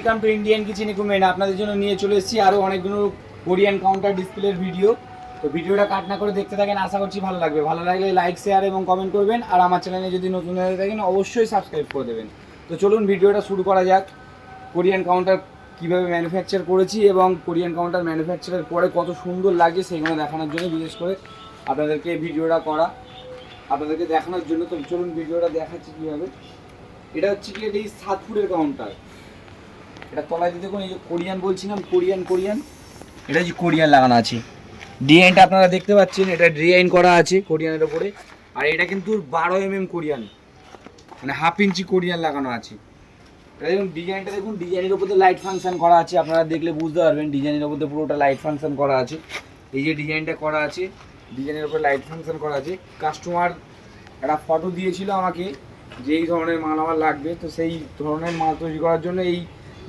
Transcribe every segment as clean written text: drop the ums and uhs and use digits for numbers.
Welcome to Indian kitchen equipment. আপনাদের জন্য নিয়ে চলে এসেছি আরও অনেকগুলো কোরিয়ান কাউন্টার ডিসপ্লের ভিডিও। তো ভিডিওটা কাট না করে দেখতে থাকেন, আশা করছি ভালো লাগবে। ভালো লাগলে লাইক, শেয়ার এবং কমেন্ট করবেন। আর আমার চ্যানেলে যদি নতুন হয়ে থাকেন অবশ্যই সাবস্ক্রাইব করে দেবেন। তো চলুন ভিডিওটা শুরু করা যাক। কোরিয়ান কাউন্টার কীভাবে ম্যানুফ্যাকচার করেছি এবং কোরিয়ান কাউন্টার ম্যানুফ্যাকচারের পরে কত সুন্দর লাগছে সেইগুলো দেখানোর জন্য বিশেষ করে আপনাদেরকে ভিডিওটা করা, আপনাদেরকে দেখানোর জন্য। তো চলুন ভিডিওটা দেখাচ্ছি কীভাবে। এটা হচ্ছে কি, এই 7 ফুটের কাউন্টার। এটা তলায় দেখুন, এই যে কোরিয়ান বলছিলাম, কোরিয়ান এটা যে কোরিয়ান লাগানো আছে। ডিজাইনটা আপনারা দেখতে পাচ্ছেন, এটা ডিজাইন করা আছে কোরিয়ানের ওপরে। আর এটা কিন্তু 12 কোরিয়ান, মানে হাফ ইঞ্চি কোরিয়ান লাগানো আছে। এটা দেখুন ডিজাইনটা, দেখুন ডিজাইনের ওপরে লাইট ফাংশন করা আছে। আপনারা দেখলে বুঝতে পারবেন ডিজাইনের ওপরে পুরোটা লাইট ফাংশন করা আছে। এই যে ডিজাইনটা করা আছে, ডিজাইনের ওপরে লাইট ফাংশন করা আছে। কাস্টমার একটা ফটো দিয়েছিল আমাকে যে এই ধরনের মাল আমার লাগবে, তো সেই ধরনের মাল তৈরি করার জন্য এই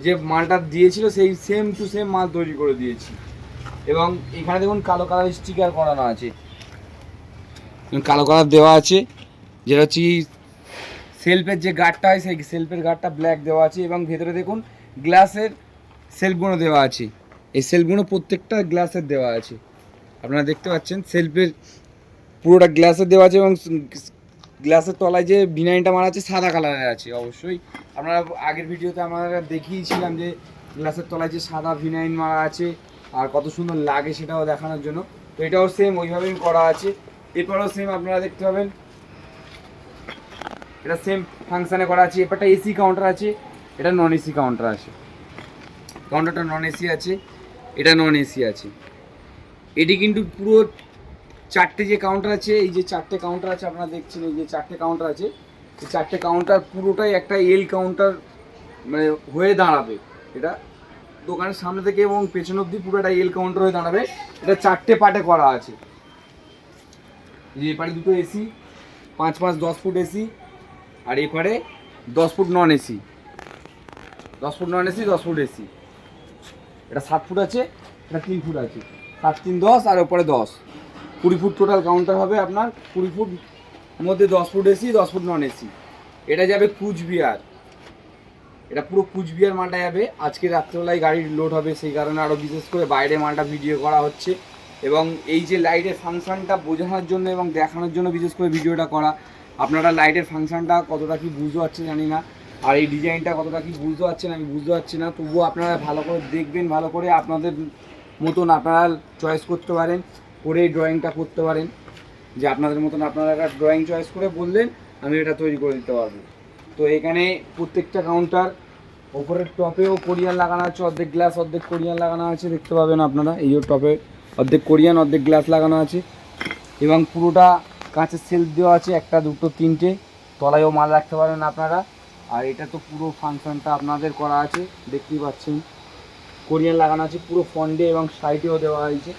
যে মালটা দিয়েছিল সেই সেম টু সেম মাল তৈরি করে দিয়েছি। এবং এখানে দেখুন কালো কালার স্টিকার করানো আছে, কালো কালার দেওয়া আছে। যেটা হচ্ছে সেলফের যে গার্ডটা হয় সেই সেলফের গার্ডটা ব্ল্যাক দেওয়া আছে। এবং ভেতরে দেখুন গ্লাসের সেলফগুলো দেওয়া আছে। এই সেলফগুলো প্রত্যেকটা গ্লাসের দেওয়া আছে, আপনারা দেখতে পাচ্ছেন। সেলফের পুরোটা গ্লাসের দেওয়া আছে এবং গ্লাসের তলায় যে ডিজাইনটা মারা আছে সাদা কালারের আছে। অবশ্যই আপনারা আগের ভিডিওতে আমরা দেখিয়েছিলাম যে গ্লাসের তলায় যে সাদা ভিনাইন মারা আছে আর কত সুন্দর লাগে সেটাও দেখানোর জন্য। তো এটাও সেম ওইভাবেই করা আছে। এরপরেও সেম আপনারা দেখতে পাবেন, এটা সেম ফাংশানে করা আছে। এরপরটা এসি কাউন্টার আছে, এটা নন এসি কাউন্টার আছে। কাউন্টারটা নন এসি আছে, এটা নন এসি আছে। এটি কিন্তু পুরো 4টে যে কাউন্টার আছে, এই যে 4টে কাউন্টার আছে আপনারা দেখছেন, এই যে 4টে কাউন্টার আছে, এই 4টে কাউন্টার পুরোটাই একটা এল কাউন্টার মানে হয়ে দাঁড়াবে। এটা দোকানের সামনে থেকে এবং পেছন অব্দি পুরোটা এল কাউন্টার হয়ে দাঁড়াবে। এটা 4টে পার্টে করা আছে। যে এপারে দুটো এসি, 5x 10 ফুট এসি, আর এপারে 10 foot non AC, 10 foot non AC, 10 foot AC. এটা 7 ফুট আছে, এটা 3 ফুট আছে। 7 3 10 আর ওপরে 10, 20 ফুট টোটাল কাউন্টার হবে আপনার। 20 ফুট মধ্যে 10 foot AC, 10 foot non AC. এটা যাবে কুচবিহার, এটা পুরো কুচবিহার মালটা যাবে। আজকে রাত্রেবেলায় গাড়ি লোড হবে, সেই কারণে আরও বিশেষ করে বাইরে মালটা ভিডিও করা হচ্ছে। এবং এই যে লাইটের ফাংশনটা বোঝানোর জন্য এবং দেখানোর জন্য বিশেষ করে ভিডিওটা করা। আপনারা লাইটের ফাংশনটা কতটা কি বুঝতে পারছেন জানি না, আর এই ডিজাইনটা কতটা কি বুঝতে পারছেন আমি বুঝতে পারছি না। তবুও আপনারা ভালো করে দেখবেন, ভালো করে আপনাদের মতন আপনারা চয়েস করতে পারেন, করে ড্রয়িংটা করতে পারেন। যে আপনাদের মতন আপনারা একটা ড্রয়িং চয়েস করে বললেন, আমি এটা তৈরি করে দিতে পারবো। তো এখানে প্রত্যেকটা কাউন্টার ওপরের টপেও কোরিয়ান লাগানো আছে, অর্ধেক গ্লাস অর্ধেক কোরিয়ান লাগানো আছে, দেখতে পাবেন আপনারা। এই যে টপে অর্ধেক কোরিয়ান অর্ধেক গ্লাস লাগানো আছে। এবং পুরোটা কাঁচের সেলফ দেওয়া আছে, 1 2 3 টে, তলায়ও মাল রাখতে পারেন আপনারা। আর এটা তো পুরো ফাংশনটা আপনাদের করা আছে, দেখতেই পাচ্ছেন কোরিয়ান লাগানো আছে পুরো ফ্রন্টে এবং সাইডেও দেওয়া হয়েছে।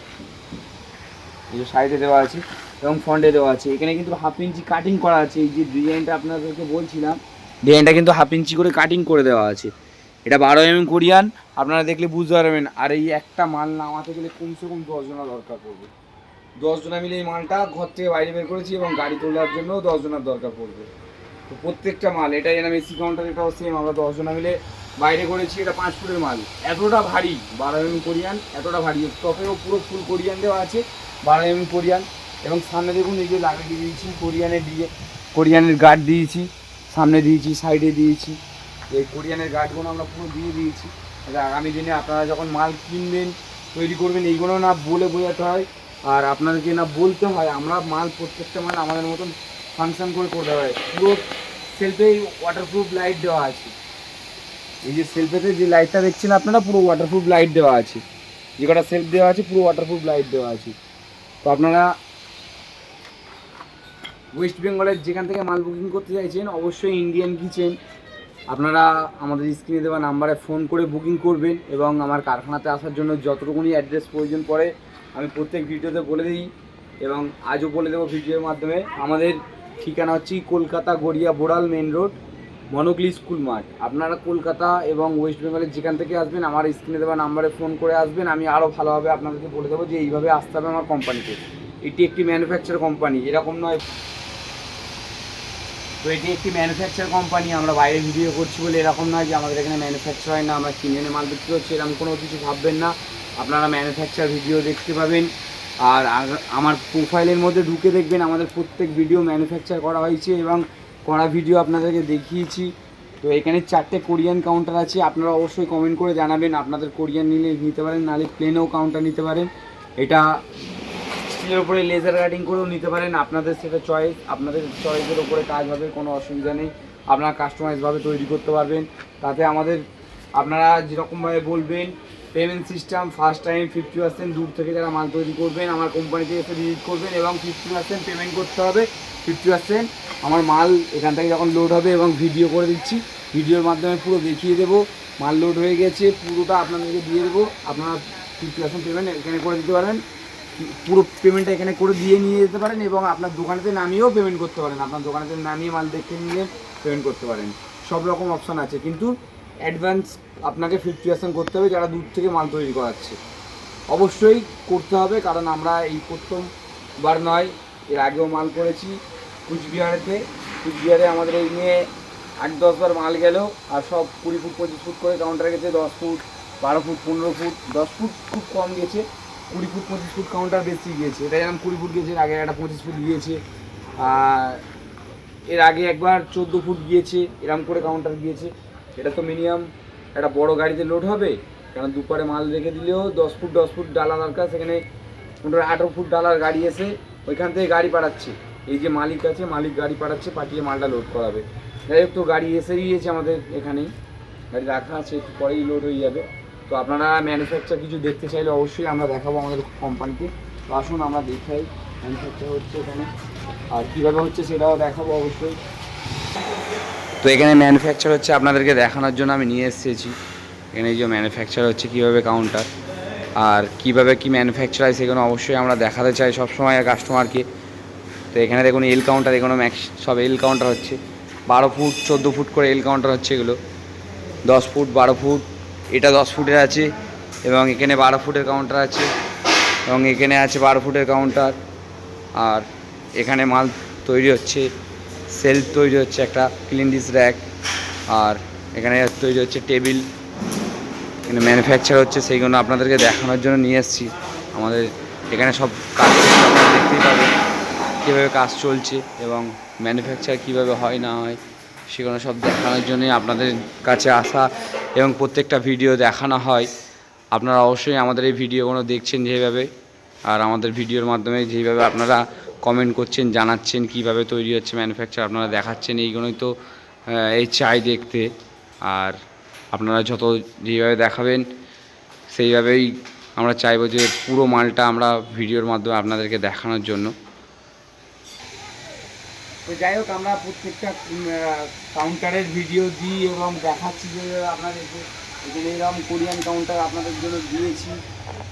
এই যে সাইডে দেওয়া আছে এবং ফ্রন্টে দেওয়া আছে। এখানে কিন্তু হাফ ইঞ্চি কাটিং করা আছে। এই যে ডিজাইনটা আপনাদেরকে বলছিলাম, ডিজাইনটা কিন্তু হাফ ইঞ্চি করে কাটিং করে দেওয়া আছে। এটা 12 কোরিয়ান, আপনারা দেখলে বুঝতে পারবেন। আর এই একটা মাল নামাতে গেলে কমসে কম 10 জনা দরকার পড়বে। 10 জনা মিলে এই মালটা ঘর থেকে বাইরে বের করেছি এবং গাড়ি তোলার জন্য 10 জনের দরকার পড়বে। তো প্রত্যেকটা মাল, এটাই এরকম এসি কাউন্টার, এটাও সেম আমরা 10 জনা মিলে বাইরে করেছি। এটা 5 ফুটের মাল, এতটা ভারী 12 কোরিয়ান, এতটা ভারী। টপেও পুরো ফুল কোরিয়ান দেওয়া আছে, 12 কোরিয়ান। এবং সামনে দেখুন এই যে লাগিয়ে দিয়েছি কোরিয়ানের গার্ড দিয়েছি, সামনে দিয়েছি, সাইডে দিয়েছি। এই কোরিয়ানের গার্ডগুলো আমরা পুরো দিয়ে দিয়েছি। আগামী দিনে আপনারা যখন মাল কিনবেন, তৈরি করবেন, এইগুলো না বলে বোঝাতে হয় আর আপনাদেরকে না বলতে হয়। আমরা মাল প্রত্যেকটা মাল আমাদের মতন ফাংশন করে করতে হয়। পুরো সেলফেই ওয়াটারপ্রুফ লাইট দেওয়া আছে। এই যে সেলফেতে যে লাইটটা দেখছেন আপনারা, পুরো ওয়াটারপ্রুফ লাইট দেওয়া আছে। যে কটা সেলফ দেওয়া আছে পুরো ওয়াটারপ্রুফ লাইট দেওয়া আছে। তো আপনারা ওয়েস্ট বেঙ্গলের যেখান থেকে মাল বুকিং করতে চাইছেন, অবশ্যই ইন্ডিয়ান কিচেন আপনারা আমাদের স্ক্রিনে দেওয়া নাম্বারে ফোন করে বুকিং করবেন। এবং আমার কারখানাতে আসার জন্য যতটুকুনি অ্যাড্রেস প্রয়োজন পড়ে আমি প্রত্যেক ভিডিওতে বলে দিই এবং আজও বলে দেবো ভিডিওর মাধ্যমে। আমাদের ঠিকানা হচ্ছে কলকাতা গড়িয়া বোড়াল মেন রোড, মনোকলি স্কুল মাঠ। আপনারা কলকাতা এবং ওয়েস্ট বেঙ্গলের যেখান থেকে আসবেন আমার স্ক্রিনে দেওয়া নাম্বারে ফোন করে আসবেন। আমি আরও ভালোভাবে আপনাদেরকে বলে দেবো যে এইভাবে আসতে হবে আমার কোম্পানিতে। এটি একটি ম্যানুফ্যাকচার কোম্পানি, এরকম নয় তো এটি একটি ম্যানুফ্যাকচার কোম্পানি। আমরা বাইরে ভিডিও করছি বলে এরকম নয় যে আমাদের এখানে ম্যানুফ্যাকচার হয় না, আমরা কিনে এনে মাল বিক্রি করছি, এরকম কোনো কিছু ভাববেন না। আপনারা ম্যানুফ্যাকচার ভিডিও দেখতে পাবেন। আর আমার প্রোফাইলের মধ্যে ঢুকে দেখবেন আমাদের প্রত্যেক ভিডিও ম্যানুফ্যাকচার করা হয়েছে এবং করা ভিডিও আপনাদেরকে দেখিয়েছি। তো এখানে 4টে কোরিয়ান কাউন্টার আছে। আপনারা অবশ্যই কমেন্ট করে জানাবেন আপনাদের কোরিয়ান নিতে পারেন, নাহলে প্লেনও কাউন্টার নিতে পারেন। এটা স্টিলের উপরে লেজার কাটিং করেও নিতে পারেন, আপনাদের সেটা চয়েস, আপনাদের চয়েসের উপরে কাজ হবে, কোনো অসুবিধা নেই। আপনারা কাস্টমাইজভাবে তৈরি করতে পারবেন। তাতে আমাদের আপনারা যেরকমভাবে বলবেন পেমেন্ট সিস্টেম, ফার্স্ট টাইম 50% দূর থেকে যারা মাল তৈরি করবেন আমার কোম্পানিতে এসে ভিজিট করবেন এবং 50% পেমেন্ট করতে হবে। 50% আমার মাল এখান থেকে যখন লোড হবে এবং ভিডিও করে দিচ্ছি, ভিডিওর মাধ্যমে পুরো দেখিয়ে দেবো মাল লোড হয়ে গেছে, পুরোটা আপনাদেরকে দিয়ে দেবো। আপনারা 50% পেমেন্ট এখানে করে দিতে পারেন, পুরো পেমেন্টটা এখানে করে দিয়ে নিয়ে যেতে পারেন এবং আপনার দোকানেতে নামিয়েও পেমেন্ট করতে পারেন। আপনার দোকানেতে নামিয়ে মাল দেখে নিয়ে পেমেন্ট করতে পারেন, সব রকম অপশান আছে। কিন্তু অ্যাডভান্স আপনাকে 50% করতে হবে যারা দূর থেকে মাল তৈরি করাচ্ছে, অবশ্যই করতে হবে। কারণ আমরা এই প্রথমবার নয়, এর আগেও মাল করেছি কুচবিহারেতে। কুচবিহারে আমাদের এই নিয়ে 8-10 বার মাল গেল, আর সব 20 ফুট 25 ফুট করে কাউন্টার গেছে, 10 ফুট 12 ফুট 15 ফুট, 10 ফুট খুব কম গেছে, 20 ফুট 25 ফুট কাউন্টার বেশি গিয়েছে। এটা যেমন 20 ফুট গিয়েছে, এর আগে একটা 25 ফুট গিয়েছে, আর এর আগে একবার 14 ফুট গিয়েছে, এরকম করে কাউন্টার গিয়েছে। এটা তো মিনিমাম একটা বড় গাড়িতে লোড হবে, কারণ দুপারে মাল রেখে দিলেও 10 ফুট ডালা দরকার, সেখানে 18 ফুট ডালার গাড়ি এসে ওইখান থেকে গাড়ি পাঠাচ্ছে। এই যে মালিক আছে, মালিক গাড়ি পাঠাচ্ছে, পাঠিয়ে মালটা লোড করাবে। যাই হোক, তো গাড়ি এসে গিয়েছে আমাদের এখানেই, গাড়ি রাখা আছে, একটু পরেই লোড হয়ে যাবে। তো আপনারা ম্যানুফ্যাকচার কিছু দেখতে চাইলে অবশ্যই আমরা দেখাবো আমাদের কোম্পানিতে। তো আসুন আমরা দেখাই ম্যানুফ্যাকচার হচ্ছে এখানে, আর কীভাবে হচ্ছে সেটাও দেখাবো অবশ্যই। তো এখানে ম্যানুফ্যাকচার হচ্ছে আপনাদেরকে দেখানোর জন্য আমি নিয়ে এসেছি। এখানে এই যে ম্যানুফ্যাকচার হচ্ছে কীভাবে কাউন্টার, আর কীভাবে কী ম্যানুফ্যাকচার হয় সেগুলো অবশ্যই আমরা দেখাতে চাই সবসময় কাস্টমারকে। তো এখানে দেখুন এল কাউন্টার, এগুলো সব এল কাউন্টার হচ্ছে, 12 ফুট 14 ফুট করে এল কাউন্টার হচ্ছে এগুলো, 10 ফুট 12 ফুট, এটা 10 ফুটের আছে এবং এখানে 12 ফুটের কাউন্টার আছে এবং এখানে আছে 12 ফুটের কাউন্টার। আর এখানে মাল তৈরি হচ্ছে, সেলফ তৈরি হচ্ছে একটা ক্লিন ডিশ র্যাক, আর এখানে তৈরি হচ্ছে টেবিল। এখানে ম্যানুফ্যাকচার হচ্ছে, সেইগুলো আপনাদেরকে দেখানোর জন্য নিয়ে এসেছি। আমাদের এখানে সব কাজ আপনারা দেখতেই পাবেন কীভাবে কাজ চলছে এবং ম্যানুফ্যাকচার কীভাবে হয় না হয় সেগুলো সব দেখানোর জন্যই আপনাদের কাছে আসা এবং প্রত্যেকটা ভিডিও দেখানো হয়। আপনারা অবশ্যই আমাদের এই ভিডিওগুলো দেখছেন যেভাবে, আর আমাদের ভিডিওর মাধ্যমে যেভাবে আপনারা কমেন্ট করছেন, জানাচ্ছেন কীভাবে তৈরি হচ্ছে ম্যানুফ্যাকচার, আপনারা দেখাচ্ছেন, এইগুলোই তো এই চাই দেখতে। আর আপনারা যত যেভাবে দেখাবেন সেইভাবেই আমরা চাইবো যে পুরো মালটা আমরা ভিডিওর মাধ্যমে আপনাদেরকে দেখানোর জন্য। তো যাই হোক, আমরা প্রত্যেকটা কাউন্টারের ভিডিও দিই এবং দেখাচ্ছি যে আপনাদেরকে এখানে এরকম কোরিয়ান কাউন্টার আপনাদের জন্য দিয়েছি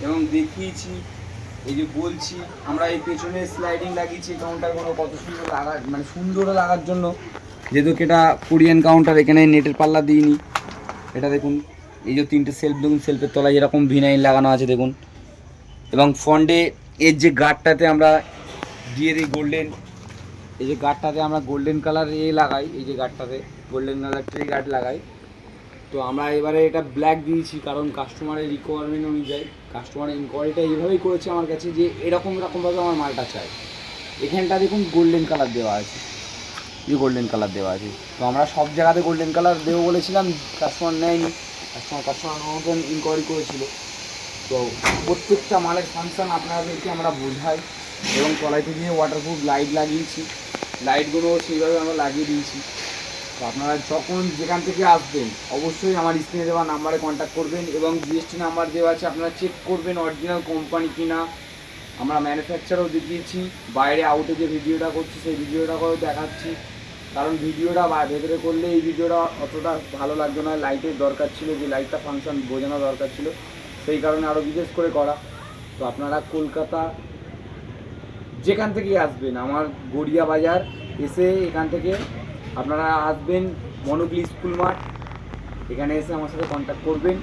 এবং দেখিয়েছি। এই যে বলছি, আমরা এই পেছনে স্লাইডিং লাগিয়েছি কাউন্টারগুলো কত সুন্দর লাগা, মানে সুন্দর লাগার জন্য, যেহেতু এটা কোরিয়ান কাউন্টার। এখানে নেটের পাল্লা দিইনি, এটা দেখুন এই যে 3টে সেলফ দেখুন, সেলফের তলায় এরকম ভিনাইল লাগানো আছে দেখুন, এবং ফ্রন্টে এর যে গার্ডটাতে আমরা দিয়ে দিই গোল্ডেন, এই যে গার্ডটাতে আমরা গোল্ডেন কালার লাগাই, এই যে গার্ডটাতে গোল্ডেন কালার ট্রি গার্ড লাগাই। তো আমরা এবারে এটা ব্ল্যাক দিয়েছি কারণ কাস্টমারের রিকোয়ারমেন্ট অনুযায়ী, কাস্টমারের ইনকোয়ারিটা এইভাবেই করেছে আমার কাছে যে এরকমভাবে আমার মালটা চাই। এখানটা দেখুন গোল্ডেন কালার দেওয়া আছে, এই গোল্ডেন কালার দেওয়া আছে। তো আমরা সব জায়গাতে গোল্ডেন কালার দেবো বলেছিলাম, কাস্টমার নেয়নি, কাস্টমার মতন ইনকোয়ারি করেছিল। তো প্রত্যেকটা মালের ফাংশন আপনাদেরকে আমরা বোঝাই এবং তলায় থেকে ওয়াটারপ্রুফ লাইট লাগিয়েছি, লাইটগুলো সেইভাবে আমরা লাগিয়ে দিয়েছি। তো আপনারা যখন যেখান থেকে আসবেন অবশ্যই আমার স্ক্রিনে দেওয়া নাম্বারে কন্ট্যাক্ট করবেন এবং জিএসটি নাম্বার দেওয়া আছে, আপনারা চেক করবেন অরিজিনাল কোম্পানি কিনা। আমরা ম্যানুফ্যাকচারও দেখিয়েছি, বাইরে আউটে যে ভিডিওটা করছি সেই ভিডিওটাকেও দেখাচ্ছি, কারণ ভিডিওটা ভেতরে করলে এই ভিডিওটা অতটা ভালো লাগতো না, লাইটের দরকার ছিল, যে লাইটটা ফাংশন বোঝানো দরকার ছিল, সেই কারণে আরও বিশেষ করে করা। তো আপনারা কলকাতা যেখান থেকে আসবেন, আমার গড়িয়া বাজার এসে এখান থেকে আপনারা আসবেন মনোগ্লি স্কুল মাঠ, এখানে এসে আমার সাথে কন্ট্যাক্ট করবেন,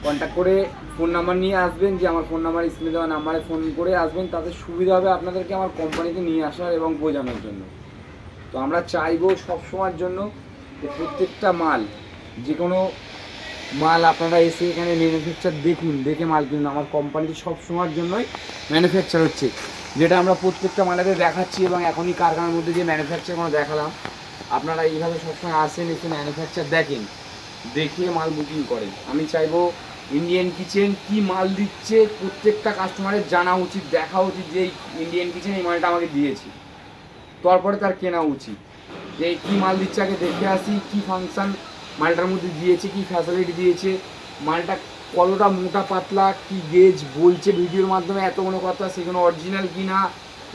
কন্ট্যাক্ট করে ফোন নাম্বার নিয়ে আসবেন, যে আমার ফোন নাম্বার স্ক্রিনে দেওয়া নাম্বারে ফোন করে আসবেন, তাতে সুবিধা হবে আপনাদেরকে আমার কোম্পানিতে নিয়ে আসার এবং বোঝানোর জন্য। তো আমরা চাইবো সবসময়ের জন্য যে প্রত্যেকটা মাল, যে কোনো মাল আপনারা এসে এখানে ম্যানুফ্যাকচার দেখুন, দেখে মাল কিনুন। আমার কোম্পানিতে সবসময়ের জন্যই ম্যানুফ্যাকচার হচ্ছে, যেটা আমরা প্রত্যেকটা মালেতে দেখাচ্ছি এবং এখনই কারখানার মধ্যে যে ম্যানুফ্যাকচার আমরা দেখালাম। আপনারা এইভাবে সবসময় আসেন, এসে ম্যানুফ্যাকচার দেখেন, দেখে মাল বুকিং করেন। আমি চাইবো ইন্ডিয়ান কিচেন কি মাল দিচ্ছে প্রত্যেকটা কাস্টমারের জানা উচিত, দেখা উচিত যে ইন্ডিয়ান কিচেন এই মালটা আমাকে দিয়েছে, তারপরে তার কেনা উচিত। যে কী মাল দিচ্ছে আগে দেখে আসি, কী ফাংশান মালটার মধ্যে দিয়েছে, কী ফ্যাসিলিটি দিয়েছে, মালটা কতটা মোটা পাতলা, কী গেজ বলছে ভিডিওর মাধ্যমে এত কোনো কথা, সেগুলো অরিজিনাল কি না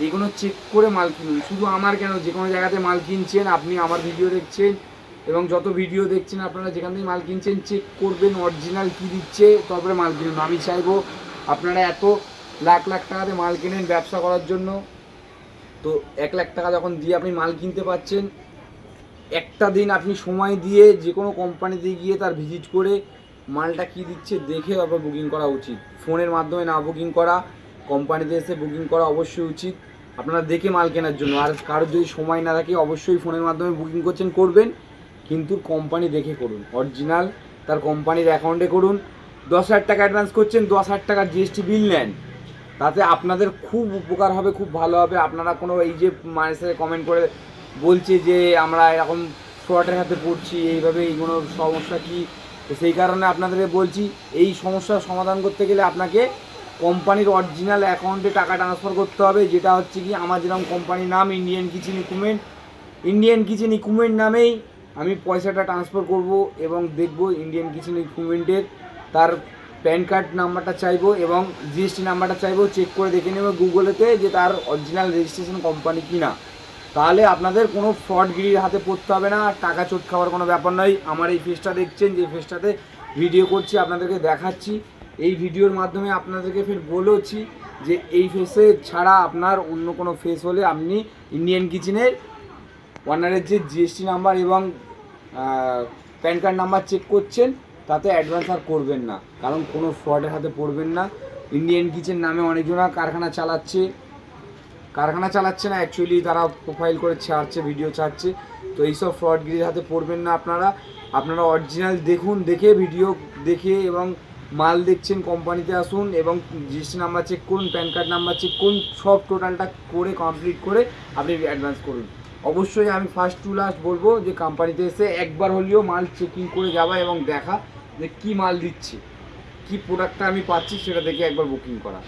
এইগুলো চেক করে মাল কিনুন। শুধু আমার কেন, যে কোনো জায়গাতে মাল কিনছেন, আপনি আমার ভিডিও দেখছেন এবং যত ভিডিও দেখছেন আপনারা যেখান থেকে মাল কিনছেন চেক করবেন অরিজিনাল কী দিচ্ছে, তারপরে মাল কিনুন। আমি চাইবো আপনারা এত লাখ লাখ টাকাতে মাল কেনেন ব্যবসা করার জন্য, তো 1 লাখ টাকা যখন দিয়ে আপনি মাল কিনতে পারছেন, একটা দিন আপনি সময় দিয়ে যে কোনো কোম্পানিতে গিয়ে তার ভিজিট করে মালটা কী দিচ্ছে দেখে তারপর বুকিং করা উচিত। ফোনের মাধ্যমে না বুকিং করা, কোম্পানিতে এসে বুকিং করা অবশ্যই উচিত আপনারা দেখে মাল কেনার জন্য। আর কারোর যদি সময় না থাকে অবশ্যই ফোনের মাধ্যমে বুকিং করবেন, কিন্তু কোম্পানি দেখে করুন, অরিজিনাল তার কোম্পানির অ্যাকাউন্টে করুন। 10,000 টাকা অ্যাডভান্স করছেন, 10,000 টাকার জিএসটি বিল নেন, তাতে আপনাদের খুব উপকার হবে, খুব ভালো হবে। আপনারা কোনো এই যে মানুষের কমেন্ট করে বলছে যে আমরা এরকম ফ্রডের হাতে পড়ছি, এইভাবে এইগুলো সমস্যা কি, তো সেই কারণে আপনাদেরকে বলছি এই সমস্যার সমাধান করতে গেলে আপনাকে কোম্পানির অরিজিনাল অ্যাকাউন্টে টাকা ট্রান্সফার করতে হবে, যেটা হচ্ছে কি আমার যেরকম কোম্পানির নাম ইন্ডিয়ান কিচেন ইকুইপমেন্ট নামেই আমি পয়সাটা ট্রান্সফার করব এবং দেখব ইন্ডিয়ান কিচেন ইকুইপমেন্টের তার প্যান কার্ড নাম্বারটা চাইবো এবং জিএসটি নাম্বারটা চাইবো, চেক করে দেখে নেব গুগলেতে যে তার অরিজিনাল রেজিস্ট্রেশন কোম্পানি কি না। তাহলে আপনাদের কোনো ফ্রডগিরির হাতে পড়তে হবে না, টাকা চোট খাওয়ার কোনো ব্যাপার নয়। আমার এই ফেসটা দেখছেন, যে ফেসটাতে ভিডিও করছি আপনাদেরকে দেখাচ্ছি, এই ভিডিওর মাধ্যমে আপনাদেরকে ফের বলেছি যে এই ফেসে ছাড়া আপনার অন্য কোনো ফেস হলে আপনি ইন্ডিয়ান কিচেনের ওনারের যে জিএসটি নাম্বার এবং প্যান কার্ড নাম্বার চেক করছেন, তাতে অ্যাডভান্স আর করবেন না, কারণ কোনো ফ্রডের হাতে পড়বেন না। ইন্ডিয়ান কিচেন নামে অনেকজনা কারখানা চালাচ্ছে না, অ্যাকচুয়ালি তারা প্রোফাইল করে ছাড়ছে, ভিডিও ছাড়ছে। তো এইসব ফ্রডগিরির হাতে পড়বেন না আপনারা অরিজিনাল দেখুন, দেখে ভিডিও দেখে এবং মাল দেখছেন কোম্পানিতে আসুন এবং জিএসটি নাম্বার চেক করুন, প্যান কার্ড নাম্বার চেক করুন, সব টোটালটা করে কমপ্লিট করে আপনি অ্যাডভান্স করুন। অবশ্যই আমি ফার্স্ট টু লাস্ট বলবো যে কোম্পানিতে এসে একবার হলেও মাল চেকিং করে যাওয়া এবং দেখা যে কী মাল দিচ্ছে, কী প্রোডাক্টটা আমি পাচ্ছি সেটা দেখে একবার বুকিং করা।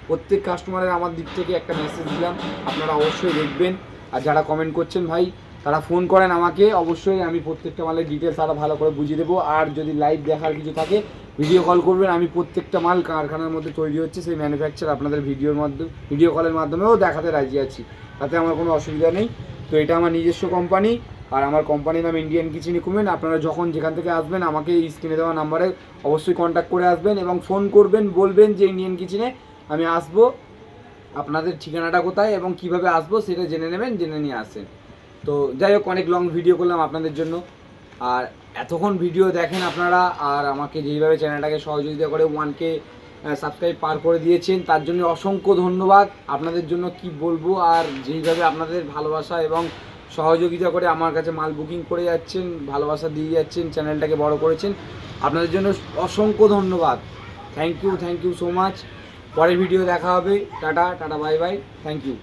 প্রত্যেক কাস্টমারের আমার দিক থেকে একটা মেসেজ দিলাম, আপনারা অবশ্যই দেখবেন। আর যারা কমেন্ট করছেন ভাই, তারা ফোন করেন আমাকে, অবশ্যই আমি প্রত্যেকটা মালের ডিটেলস আরও ভালো করে বুঝিয়ে দেবো। আর যদি লাইভ দেখার কিছু থাকে ভিডিও কল করবেন, আমি প্রত্যেকটা মাল কারখানার মধ্যে তৈরি হচ্ছে সেই ম্যানুফ্যাকচার আপনাদের ভিডিও কলের মাধ্যমেও দেখাতে রাজি আছি, তাতে আমার কোনো অসুবিধা নেই। তো এটা আমার নিজস্ব কোম্পানি, আর আমার কোম্পানির নাম ইন্ডিয়ান কিচেন ইকুইপমেন্ট। আপনারা যখন যেখান থেকে আসবেন আমাকে এই স্ক্রিনে দেওয়া নাম্বারে অবশ্যই কন্ট্যাক্ট করে আসবেন এবং ফোন করবেন, বলবেন যে ইন্ডিয়ান কিচেনে আমি আসবো, আপনাদের ঠিকানাটা কোথায় এবং কিভাবে আসবো সেটা জেনে নেবেন, জেনে নিয়ে আসেন। তো যাই হোক, অনেক লং ভিডিও করলাম আপনাদের জন্য, আর এতক্ষণ ভিডিও দেখেন আপনারা, আর আমাকে যেইভাবে চ্যানেলটাকে সহযোগিতা করে 1K সাবস্ক্রাইব পার করে দিয়েছেন, তার জন্য অসংখ্য ধন্যবাদ। আপনাদের জন্য কি বলবো, আর যেইভাবে আপনাদের ভালোবাসা এবং সহযোগিতা করে আমার কাছে মাল বুকিং করে যাচ্ছেন, ভালোবাসা দিয়ে যাচ্ছেন, চ্যানেলটাকে বড় করেছেন, আপনাদের জন্য অসংখ্য ধন্যবাদ। Thank you so much. পরের ভিডিও দেখা হবে। Tata bye bye, thank you.